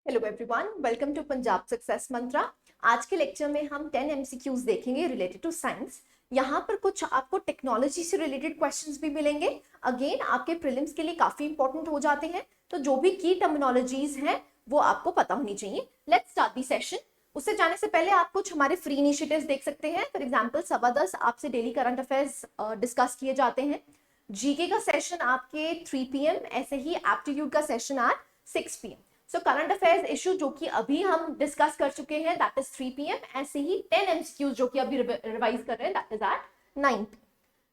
Hello everyone, welcome to Punjab success mantra. आज के lecture में हम 10 एमसीक्यूज देखेंगे रिलेटेड टू साइंस। यहाँ पर कुछ आपको टेक्नोलॉजी से रिलेटेड क्वेश्चंस भी मिलेंगे। अगेन आपके प्रीलिम्स के लिए काफी इंपॉर्टेंट हो जाते हैं, तो जो भी की टर्मिनोलॉजीज हैं वो आपको पता होनी चाहिए। Let's start the session. उससे जाने से पहले आप कुछ हमारे फ्री इनिशिएटिव्स देख सकते हैं। फॉर एग्जाम्पल 10:15 आपसे डेली करंट अफेयर्स डिस्कस किए जाते हैं। जीके का सेशन आपके 3 PM, ऐसे ही एप्टीट्यूड का session at 6 PM। So current affairs issue जो कि अभी हम डिस्कस कर चुके हैं दैट इज 3 PM, ऐसे ही 10 MCQs जो कि अभी रिवाइज कर रहे हैं that is at 9 PM,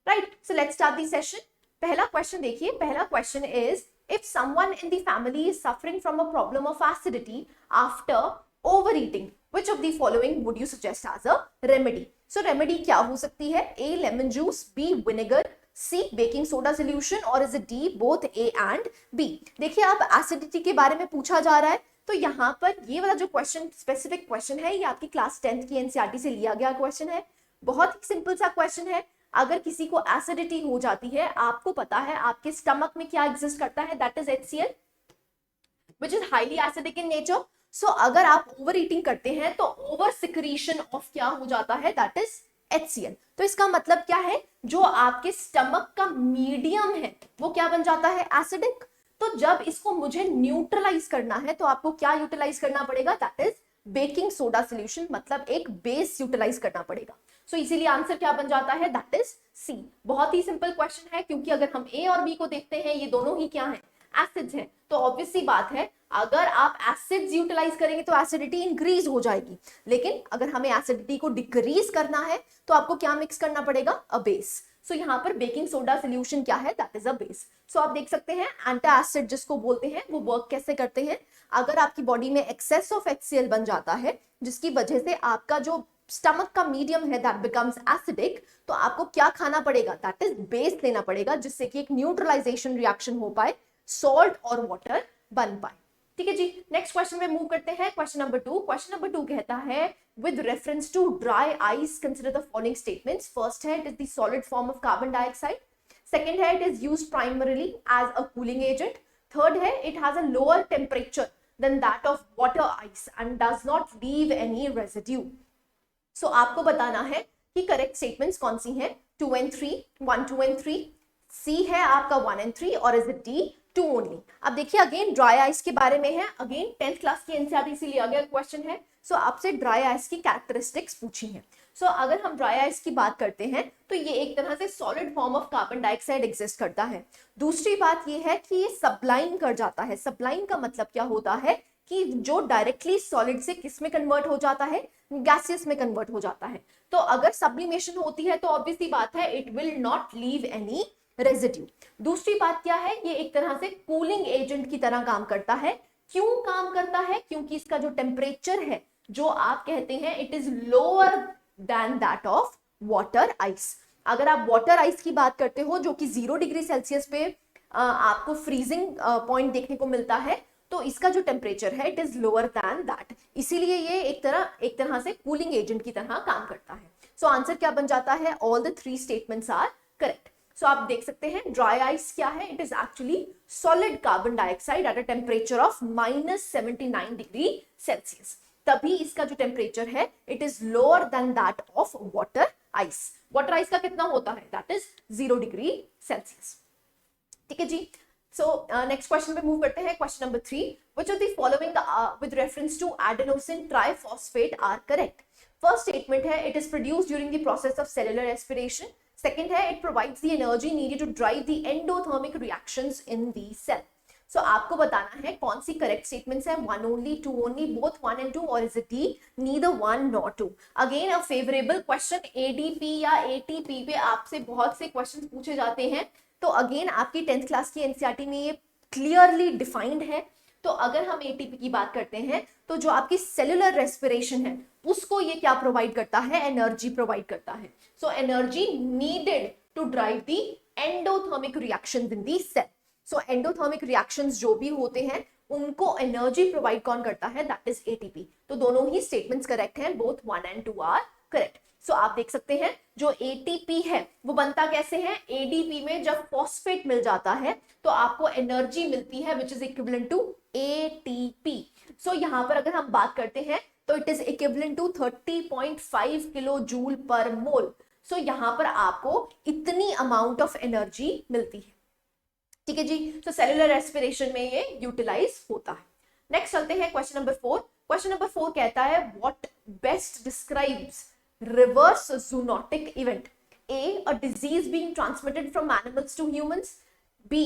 right. So let's start the session. पहला क्वेश्चन देखिए। पहला question is if someone in the family is suffering from a problem of acidity after overeating, which of the following would you suggest as a remedy? So remedy क्या हो सकती है? A lemon juice, B vinegar, C baking soda solution, और is it D both A and B? देखिए, आप acidity के बारे में पूछा जा रहा है, तो यहाँ पर ये वाला जो क्वेश्चन स्पेसिफिक क्वेश्चन है ये आपकी क्लास 10th की एनसीईआरटी से लिया गया क्वेश्चन है। बहुत ही सिंपल सा क्वेश्चन है। अगर किसी को एसिडिटी हो जाती है, आपको पता है आपके स्टमक में क्या एग्जिस्ट करता है, that is HCl which is highly acidic in nature. So अगर आप ओवर ईटिंग करते हैं तो ओवर सिक्रीशन ऑफ क्या हो जाता है, दैट इज HCl। तो इसका मतलब क्या है, जो आपके स्टमक का मीडियम है वो क्या बन जाता है, एसिडिक। तो जब इसको मुझे न्यूट्रलाइज करना है तो आपको क्या यूटिलाइज करना पड़ेगा, that is baking soda solution, मतलब एक बेस यूटिलाइज करना पड़ेगा। सो इसीलिए आंसर क्या बन जाता है, दैट इज सी। बहुत ही सिंपल क्वेश्चन है, क्योंकि अगर हम ए और बी को देखते हैं ये दोनों ही क्या है, एसिड्स हैं। तो ऑब्वियस सी बात है, अगर आप एसिड्स यूटिलाइज करेंगे तो एसिडिटी इंक्रीज हो जाएगी, लेकिन अगर हमें एसिडिटी को डिक्रीज करना है तो आपको क्या मिक्स करना पड़ेगा, अ बेस। सो यहाँ पर बेकिंग सोडा सोल्यूशन क्या है, दैट इज अ बेस। सो आप देख सकते हैं एंटासिड जिसको बोलते हैं वो वर्क कैसे करते हैं। अगर आपकी बॉडी में एक्सेस ऑफ HCl बन जाता है, जिसकी वजह से आपका जो स्टमक का मीडियम है दैट बिकम्स एसिडिक, तो आपको क्या खाना पड़ेगा, दैट इज बेस लेना पड़ेगा, जिससे कि एक न्यूट्रलाइजेशन रिएक्शन हो पाए, सॉल्ट और वाटर बन पाए। ठीक है जी, नेक्स्ट क्वेश्चन में मूव करते हैं। Question number 2। क्वेश्चन नंबर 2 कहता है with reference to dry ice consider the following statements. First है it is the solid form of carbon dioxide. Second है it is used primarily as a cooling agent. Third है it has a lower temperature than that of water ice and does not leave any residue. So आपको बताना है कि correct statements कौन सी हैं, 2 and 3, 1, 2 and 3, सी है आपका 1 and 3, और इज इट डी 2 ओनली? अब देखिए अगेन ड्राई आइस के बारे में है, अगेन 10th क्लास की एनसीईआरटी से लिया गया क्वेश्चन है। सो आपसे ड्राई आइस की कैरेक्टरिस्टिक्स पूछी है। सो अगर हम ड्राई आइस की बात करते हैं तो ये एक तरह से solid form of carbon dioxide exist करता है। दूसरी बात ये है कि ये सबलाइन कर जाता है। सबलाइन का मतलब क्या होता है कि जो डायरेक्टली सॉलिड से किस में कन्वर्ट हो जाता है, गैसियस में कन्वर्ट हो जाता है। तो अगर सब्लिमेशन होती है तो ऑब्वियसली बात है it will not leave any residue. दूसरी बात क्या है, ये एक तरह से कूलिंग एजेंट की तरह काम करता है। क्यों काम करता है, क्योंकि इसका जो टेम्परेचर है जो आप कहते हैं it is lower than that of water ice. अगर आप वाटर आइस की बात करते हो जो कि 0 डिग्री सेल्सियस पे आपको फ्रीजिंग पॉइंट देखने को मिलता है, तो इसका जो टेम्परेचर है it is lower than that, इसीलिए ये एक तरह से कूलिंग एजेंट की तरह काम करता है। सो आंसर क्या बन जाता है, all the 3 statements are correct. So आप देख सकते हैं ड्राई आइस क्या है, it is actually solid carbon dioxide at a temperature of -79 degree Celsius. तभी इसका जो टेम्परेचर है it is lower than that of water ice. Water ice का कितना होता है, दैट इज 0 डिग्री सेल्सियस। ठीक है जी। सो नेक्स्ट क्वेश्चन पे मूव करते हैं। Question number 3, which of the following with reference to adenosine triphosphate are correct? First statement है it is produced during the process of cellular respiration. Second है it provides the energy needed to drive the endothermic reactions in the cell. So आपको बताना है कौन C correct statements है, 1 only, 2 only, both 1 and 2, और is it D, neither 1 nor 2? Again a favourable question. ADP या ATP पे आपसे बहुत से क्वेश्चन पूछे जाते हैं, तो अगेन आपकी 10th क्लास की एनसीईआरटी में ये क्लियरली डिफाइंड है। तो अगर हम एटीपी की बात करते हैं तो जो आपकी सेलुलर रेस्पिरेशन है उसको ये क्या प्रोवाइड करता है, एनर्जी प्रोवाइड करता है। So energy needed to drive the endothermic reactions in the cell. So endothermic reactions जो भी होते हैं उनको एनर्जी प्रोवाइड कौन करता है, दैट इज एटीपी। तो दोनों ही स्टेटमेंट्स करेक्ट हैं, both 1 and 2 are correct. So आप देख सकते हैं जो एटीपी है वो बनता कैसे है, एडीपी में जब फॉस्फेट मिल जाता है तो आपको एनर्जी मिलती है which is equivalent to ATP। So यहाँ पर अगर हम बात करते हैं तो it is equivalent to 30.5 kilo joule per mole. सो यहाँ पर आपको इतनी अमाउंट ऑफ एनर्जी मिलती है। ठीक है जी, तो सेलुलर रेस्पिरेशन में ये यूटिलाइज होता है। नेक्स्ट चलते हैं क्वेश्चन नंबर 4। क्वेश्चन नंबर 4 कहता है what best describes reverse zoonotic event. A, a disease being transmitted from animals to humans. B,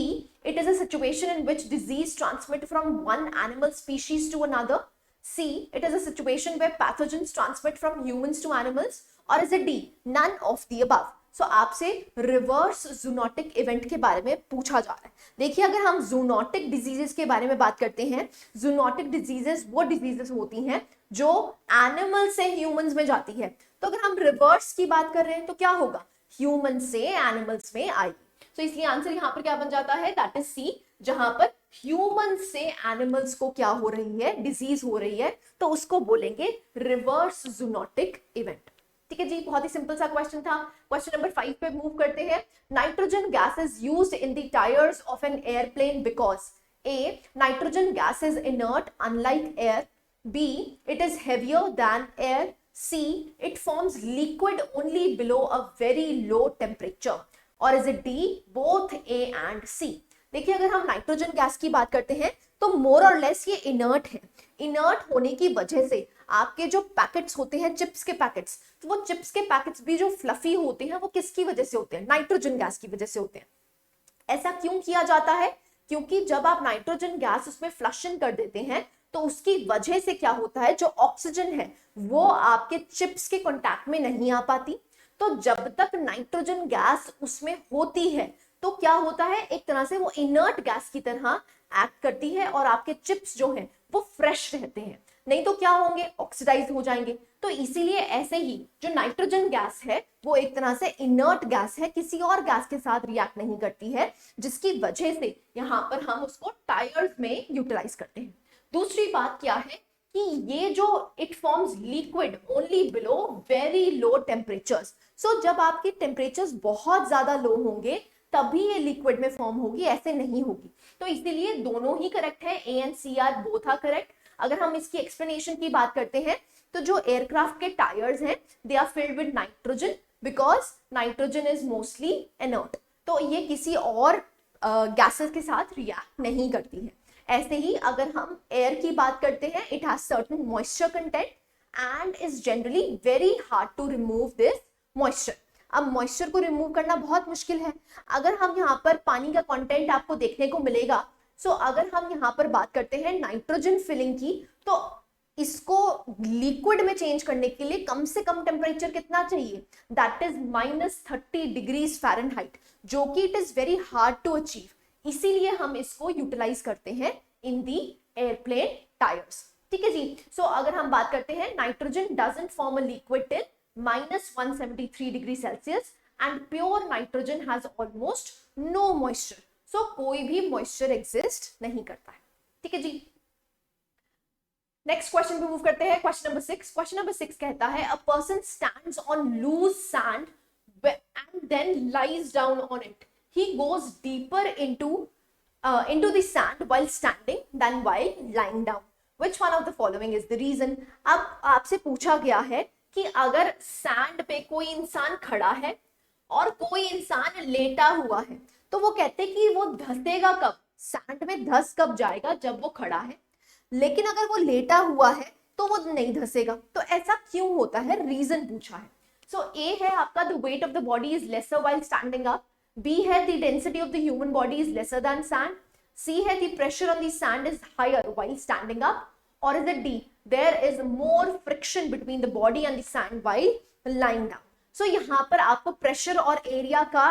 it is a situation in which disease transmit from one animal species to another. C, it is a situation where pathogens transmit from humans to animals. Or is it D, none of the above? So आपसे reverse zoonotic event के बारे में पूछा जा रहा है। देखिए, अगर हम जूनोटिक डिजीजेस के बारे में बात करते हैं, जूनोटिक डिजीजेस वो डिजीजेस होती हैं जो एनिमल से ह्यूमंस में जाती है। तो अगर हम रिवर्स की बात कर रहे हैं तो क्या होगा, ह्यूमन से एनिमल्स में आएगी। तो इसलिए आंसर यहाँ पर क्या बन जाता है, दैट इज सी, जहां पर ह्यूमन से एनिमल्स को क्या हो रही है, डिजीज हो रही है, तो उसको बोलेंगे रिवर्स जूनोटिक इवेंट। ठीक है जी, बहुत ही सिंपल सा क्वेश्चन था। क्वेश्चन नंबर 5 पे मूव करते हैं। Nitrogen gas is used in the tyres of an airplane because A, nitrogen gas is inert unlike air. B, it is heavier than air. C, it forms liquid only below a very low temperature. और is it D, both A and C. देखिए, अगर हम nitrogen gas की बात करते हैं तो मोर और लेस ये इनर्ट है। इनर्ट होने की वजह से आपके जो पैकेट्स होते हैं, चिप्स के पैकेट्स, तो वो चिप्स के पैकेट्स भी जो फ्लफी होते हैं वो किसकी वजह से होते हैं, नाइट्रोजन गैस की वजह से होते हैं। ऐसा क्यों किया जाता है, क्योंकि जब आप नाइट्रोजन गैस उसमें फ्लशिंग कर देते हैं तो उसकी वजह से क्या होता है, जो ऑक्सीजन है वो आपके चिप्स के कॉन्टैक्ट में नहीं आ पाती। तो जब तक नाइट्रोजन गैस उसमें होती है तो क्या होता है, एक तरह से वो इनर्ट गैस की तरह एक्ट करती है और आपके चिप्स जो हैं वो फ्रेश रहते हैं, नहीं तो क्या होंगे, ऑक्सीडाइज हो जाएंगे। तो इसीलिए ऐसे ही जो नाइट्रोजन गैस है वो एक तरह से इनर्ट गैस है, किसी और गैस के साथ रिएक्ट नहीं करती है, जिसकी वजह से यहाँ पर हम उसको टायर्स में यूटिलाइज करते हैं। दूसरी बात क्या है कि ये जो it forms liquid only below very low temperatures. So जब आपके टेम्परेचर्स बहुत ज्यादा लो होंगे तभी ये लिक्विड में फॉर्म होगी, ऐसे नहीं होगी। तो इसीलिए दोनों ही करेक्ट है, A and C are both are correct. अगर हम इसकी एक्सप्लेनेशन की बात करते हैं तो जो एयरक्राफ्ट के टायर्स हैं they are filled with nitrogen because nitrogen is mostly inert. तो ये किसी और गैसेस के साथ रिएक्ट नहीं करती है। ऐसे ही अगर हम एयर की बात करते हैं, it has certain moisture content and is generally very hard to remove this moisture. अब मॉइस्चर को रिमूव करना बहुत मुश्किल है। अगर हम यहाँ पर पानी का कंटेंट आपको देखने को मिलेगा, सो अगर हम यहाँ पर बात करते हैं नाइट्रोजन फिलिंग की, तो इसको लिक्विड में चेंज करने के लिए कम से कम टेम्परेचर कितना चाहिए, दैट इज -30 डिग्रीज फ़ारेनहाइट, जो कि it is very hard to achieve. इसीलिए हम इसको यूटिलाइज करते हैं इन दी एयरप्लेन टायर्स। ठीक है जी, सो अगर हम बात करते हैं, nitrogen doesn't form a liquid till -173 degree Celsius and pure nitrogen has almost no moisture. So कोई भी मॉइस्चर एग्जिस्ट नहीं करता है। ठीक है जी, नेक्स्ट क्वेश्चन पे मूव करते हैं। Question number 6। क्वेश्चन नंबर 6 कहता है a person stands on loose sand and then lies down on it. He goes deeper into the sand while standing than while lying down. Which one of the following is the reason? अब आपसे पूछा गया है कि अगर sand पे कोई इंसान खड़ा है और कोई इंसान लेटा हुआ है, तो वो कहते हैं कि वो धंसेगा कब, सैंड में धंस कब जाएगा, जब वो खड़ा है। लेकिन अगर वो लेटा हुआ है तो वो नहीं धंसेगा। तो ऐसा क्यों होता है, रीजन पूछा है। सो ए है आपका the weight of the body is lesser while standing up. B है the density of the human body is lesser than sand. C है the pressure on the sand is higher while standing up. Or is it D, there is more friction between the body and the sand while lying down. So यहाँ पर आपको pressure और area का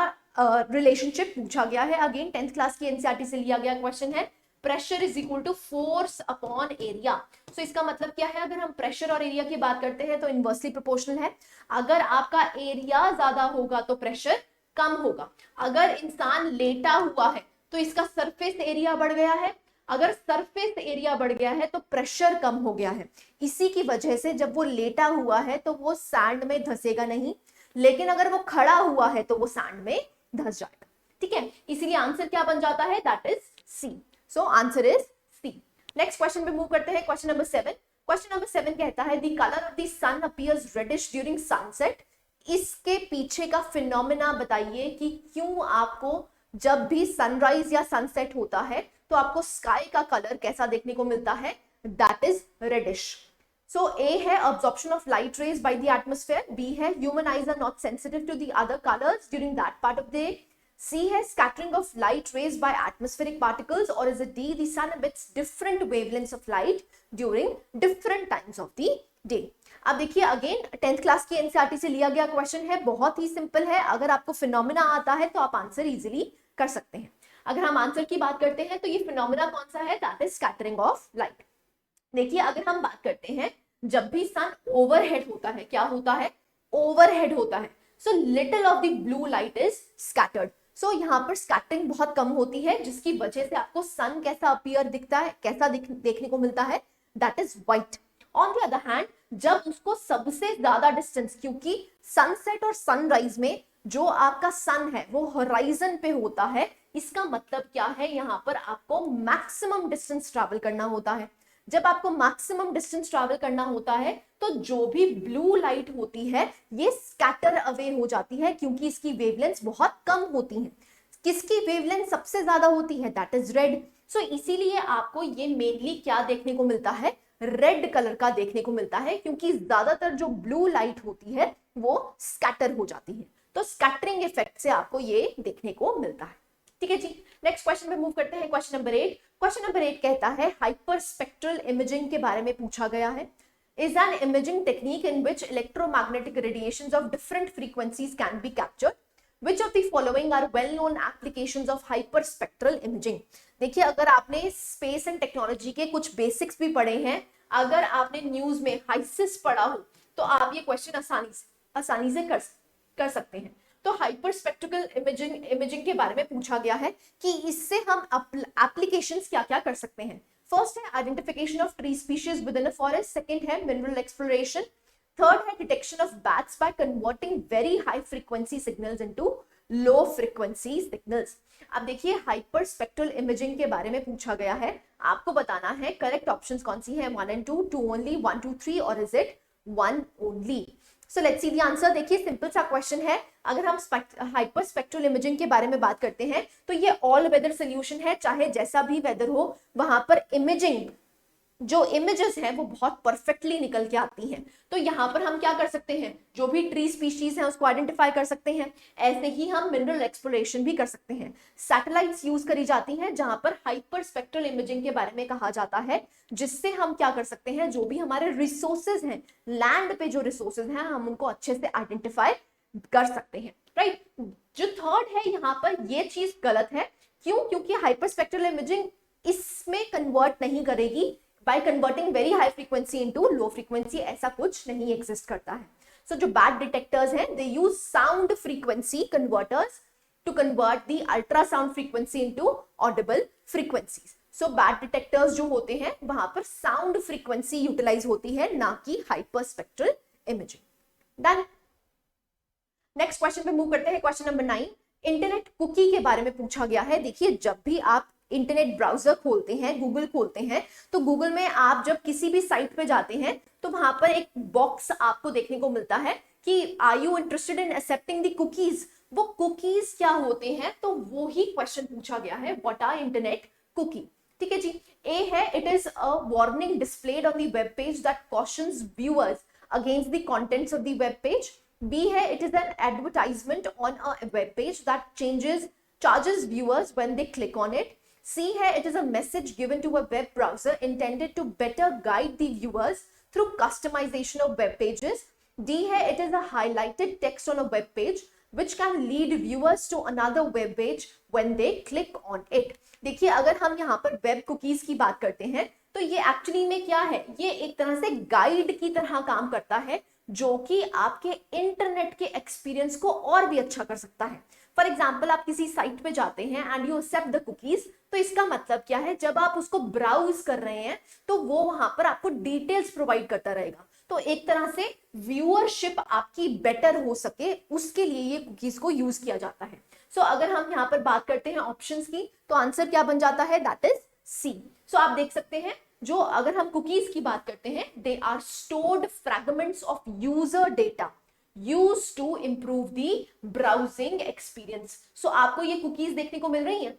relationship पूछा गया है। Again 10th class की NCERT से लिया गया क्वेश्चन है। Pressure is equal to force upon area. So इसका मतलब क्या है, अगर हम प्रेशर और एरिया की बात करते हैं तो इनवर्सली प्रोपोर्शनल है। अगर आपका एरिया ज्यादा होगा तो प्रेशर कम होगा। अगर इंसान लेटा हुआ है तो इसका सरफेस एरिया बढ़ गया है, अगर सरफेस एरिया बढ़ गया है तो प्रेशर कम हो गया है। इसी की वजह से जब वो लेटा हुआ है तो वो सैंड में धंसेगा नहीं, लेकिन अगर वो खड़ा हुआ है तो वो सैंड में धंस जाएगा। ठीक है, इसीलिए आंसर क्या बन जाता है, that is C. So answer is C. Next question पे मूव करते हैं, क्वेश्चन नंबर 7। क्वेश्चन नंबर 7 कहता है the colour of the sun appears reddish during sunset. इसके पीछे का फिनोमेना बताइए कि क्यों आपको जब भी सनराइज या सनसेट होता है तो आपको स्काई का कलर कैसा देखने को मिलता है, that is reddish. So A है absorption of light rays by the atmosphere, B है human eyes are not sensitive to the other colours during that part of day, C है scattering of light rays by atmospheric particles, or is it D, the sun emits different wavelengths of light during different times of the day। अब देखिए again 10th class की NCERT से लिया गया question है, बहुत ही सिंपल है। अगर आपको फिनोमेना आता है तो आप आंसर इजीली कर सकते हैं। अगर हम आंसर की बात करते हैं तो ये फिनोमेना कौन सा है, that is scattering of light. देखिए अगर हम बात करते हैं जब भी सन ओवरहेड होता है, क्या होता है, ओवरहेड होता है, so little of the blue light is scattered. So यहाँ पर स्कैटरिंग बहुत कम होती है, जिसकी वजह से आपको सन कैसा अपीयर दिखता है, कैसा देखने को मिलता है, that is white. On the other hand जब उसको सबसे ज्यादा डिस्टेंस, क्योंकि सनसेट और सनराइज में जो आपका सन है वो होराइजन पे होता है, इसका मतलब क्या है, यहाँ पर आपको मैक्सिमम डिस्टेंस ट्रैवल करना होता है। जब आपको मैक्सिमम डिस्टेंस ट्रैवल करना होता है तो जो भी ब्लू लाइट होती है ये स्कैटर अवे हो जाती है, क्योंकि इसकी वेवलेंथ बहुत कम होती है। किसकी वेवलेंथ सबसे ज्यादा होती है, दैट इज रेड। सो इसीलिए आपको ये मेनली क्या देखने को मिलता है, रेड कलर का देखने को मिलता है, क्योंकि ज्यादातर जो ब्लू लाइट होती है वो स्कैटर हो जाती है। तो स्कैटरिंग इफेक्ट से आपको ये देखने को मिलता है। ठीक है जी, नेक्स्ट क्वेश्चन पे मूव करते हैं, क्वेश्चन नंबर 8। क्वेश्चन नंबर 8 कहता है हाइपरस्पेक्ट्रल इमेजिंग के बारे में पूछा गया है। Is an imaging technique in which electromagnetic radiations of different frequencies can be captured, which of the following are well known applications of hyperspectral imaging। देखिए अगर आपने स्पेस एंड टेक्नोलॉजी के कुछ बेसिक्स भी पढ़े हैं, अगर आपने न्यूज में हाइसिस पढ़ा हो तो आप ये क्वेश्चन आसानी से कर सकते हैं। तो हाइपरस्पेक्ट्रल इमेजिंग के बारे में पूछा गया है कि इससे हम एप्लीकेशंस क्या क्या कर सकते हैं। फर्स्ट है identification of tree species with in a forest, second है मिनरल एक्सप्लोरेशन, थर्ड है detection of bats by converting very high frequency signals into low frequency signals. अब देखिए हाइपर स्पेक्ट्रल इमेजिंग के बारे में पूछा गया है, आपको बताना है करेक्ट ऑप्शंस कौन सी है, 1 and 2, 2 only, 1 2 3, और is it 1 only। So let's see the answer. देखिए सिंपल सा क्वेश्चन है, अगर हम हाइपर स्पेक्ट्रल इमेजिंग के बारे में बात करते हैं तो ये ऑल वेदर सोल्यूशन है, चाहे जैसा भी वेदर हो वहां पर इमेजिंग जो इमेजेस है वो बहुत परफेक्टली निकल के आती हैं। तो यहाँ पर हम क्या कर सकते हैं, जो भी ट्री स्पीशीज है उसको आइडेंटिफाई कर सकते हैं। ऐसे ही हम मिनरल एक्सप्लोरेशन भी कर सकते हैं। सैटेलाइट्स यूज करी जाती हैं जहां पर हाइपर स्पेक्ट्रल इमेजिंग के बारे में कहा जाता है, जिससे हम क्या कर सकते हैं, जो भी हमारे रिसोर्सेज हैं, लैंड पे जो रिसोर्सेज हैं हम उनको अच्छे से आइडेंटिफाई कर सकते हैं, राइट। जो थर्ड है यहाँ पर ये चीज गलत है, क्यों, क्योंकि हाइपर स्पेक्ट्रल इमेजिंग इसमें कन्वर्ट नहीं करेगी by converting very high frequency into low frequency, ऐसा कुछ नहीं एग्जिस्ट करता है। So जो bad detectors हैं they use sound frequency converters to convert the ultrasound frequency into audible frequencies। So bad detectors जो होते हैं वहां पर sound frequency utilize होती है, ना कि hyperspectral imaging। Done। Next question पे मूव करते हैं, क्वेश्चन नंबर 9। इंटरनेट कुकी के बारे में पूछा गया है। देखिए जब भी आप इंटरनेट ब्राउजर खोलते हैं, गूगल खोलते हैं, तो गूगल में आप जब किसी भी साइट पे जाते हैं तो वहां पर एक बॉक्स आपको देखने को मिलता है कि are you interested in accepting the cookies. वो कुकीज क्या होते हैं, तो वो ही क्वेश्चन पूछा गया है, व्हाट आर इंटरनेट कुकी। ठीक है जी, ए है it is a warning displayed on the web page that cautions viewers against the contents of the web page. B है it is an advertisement on a web page that charges viewers when they click on it। C है it is a message given to a web browser intended to better guide the viewers through customization of web pages। D है it is a highlighted text on a web page which can lead viewers to another web page when they click on it। देखिए अगर हम यहाँ पर web cookies की बात करते हैं तो ये एक्चुअली में क्या है, ये एक तरह से गाइड की तरह काम करता है, जो कि आपके इंटरनेट के एक्सपीरियंस को और भी अच्छा कर सकता है। फॉर एग्जाम्पल आप किसी साइट पे जाते हैं and you accept the cookies, तो इसका मतलब क्या है, जब आप उसको ब्राउज कर रहे हैं तो वो वहां पर आपको डिटेल्स प्रोवाइड करता रहेगा। तो एक तरह से व्यूअरशिप आपकी बेटर हो सके उसके लिए ये कुकीज को यूज किया जाता है। सो अगर हम यहाँ पर बात करते हैं ऑप्शंस की, तो आंसर क्या बन जाता है, दैट इज सी। सो आप देख सकते हैं, जो अगर हम कुकीज की बात करते हैं, they are stored fragments of user data used to improve the browsing experience. So आपको ये कुकीज देखने को मिल रही हैं,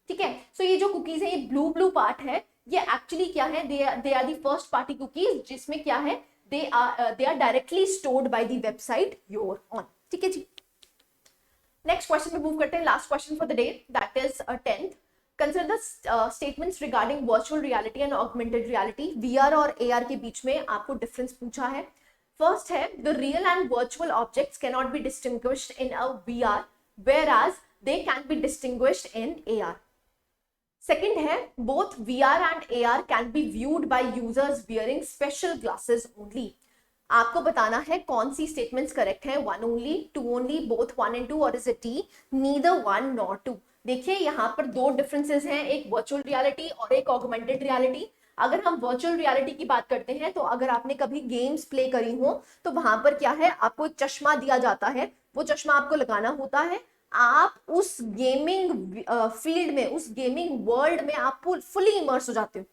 ठीक है। सो ये जो कुकीज है, ये ब्लू ब्लू पार्ट है, ये एक्चुअली क्या है, they are the first party cookies, जिसमें क्या है, they are directly stored by the website your own, ठीक है जी। नेक्स्ट क्वेश्चन में मूव करते हैं, last question for the day, that is 10th। Consider the statements regarding virtual reality and augmented reality. VR और एआर के बीच में आपको डिफरेंस पूछा है। फर्स्ट है, the real and virtual objects can not be distinguished in a VR whereas they can be distinguished in AR. Second है, both VR and AR can be viewed by users wearing special glasses only. आपको बताना है कौन सी statements correct है, 1 only, 2 only, both 1 and 2, और is it D? Neither 1 nor 2. देखिए यहाँ पर दो डिफरेंसेस हैं, एक वर्चुअल रियलिटी और एक ऑगमेंटेड रियलिटी। अगर हम वर्चुअल रियलिटी की बात करते हैं, तो अगर आपने कभी गेम्स प्ले करी हो, तो वहां पर क्या है, आपको एक चश्मा दिया जाता है, वो चश्मा आपको लगाना होता है, आप उस गेमिंग फील्ड में, उस गेमिंग वर्ल्ड में आप फुली इमर्स हो जाते हो,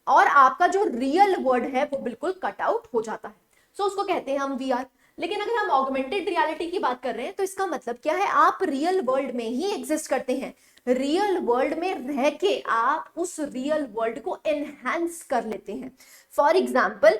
और आपका जो रियल वर्ल्ड है वो बिल्कुल कट आउट हो जाता है। सो उसको कहते हैं हम वीआर। लेकिन अगर हम ऑगमेंटेड रियलिटी की बात कर रहे हैं, तो इसका मतलब क्या है, आप रियल वर्ल्ड में ही एग्जिस्ट करते हैं, रियल वर्ल्ड में रह के आप उस रियल वर्ल्ड को एनहांस कर लेते हैं। फॉर एग्जाम्पल,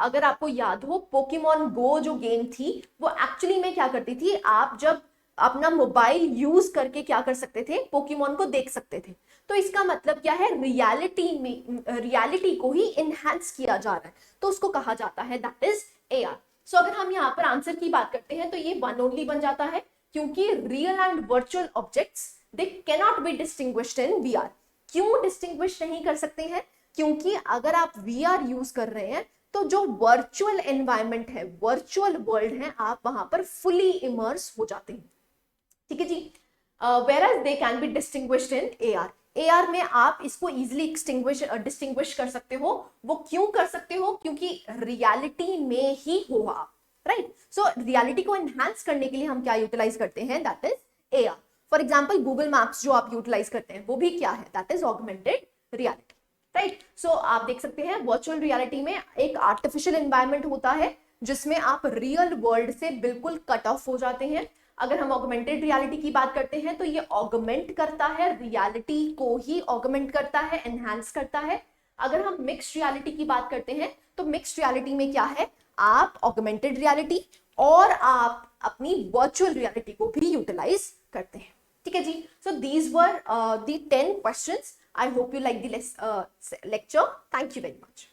अगर आपको याद हो, पोकेमॉन गो जो गेम थी, वो एक्चुअली में क्या करती थी, आप जब अपना मोबाइल यूज करके क्या कर सकते थे, पोकेमॉन को देख सकते थे। तो इसका मतलब क्या है, रियलिटी को ही एनहांस किया जा रहा है, तो उसको कहा जाता है दैट इज एआर। सो अगर हम यहाँ पर आंसर की बात करते हैं, तो ये 1 ओनली बन जाता है, क्योंकि real and virtual objects they can not be distinguished in VR. क्यों डिस्टिंग्विश नहीं कर सकते हैं, क्योंकि अगर आप वीआर यूज कर रहे हैं, तो जो वर्चुअल एनवायरनमेंट है, वर्चुअल वर्ल्ड है, आप वहां पर फुली इमर्स हो जाते हैं, ठीक है जी। whereas they can be distinguished in AR. AR में आप इसको इजिली डिस्टिंग्विश कर सकते हो। वो क्यों कर सकते हो, क्योंकि रियलिटी में ही हो आप, राइट। सो रियलिटी को एनहांस करने के लिए हम क्या यूटिलाइज करते हैं, that is AR। For example, Google Maps जो आप यूटिलाइज करते हैं, वो भी क्या है, that is augmented reality, right. So आप देख सकते हैं, वर्चुअल रियलिटी में एक आर्टिफिशियल एनवायरनमेंट होता है, जिसमें आप रियल वर्ल्ड से बिल्कुल कट ऑफ हो जाते हैं। अगर हम ऑगमेंटेड रियलिटी की बात करते हैं, तो ये ऑगमेंट करता है, रियलिटी को ही ऑगमेंट करता है, एनहांस करता है। अगर हम मिक्स्ड रियलिटी की बात करते हैं, तो मिक्स्ड रियलिटी में क्या है, आप ऑगमेंटेड रियलिटी और आप अपनी वर्चुअल रियलिटी को भी यूटिलाइज करते हैं, ठीक है जी। So these were the 10 questions. I hope you like the lecture. Thank you very much.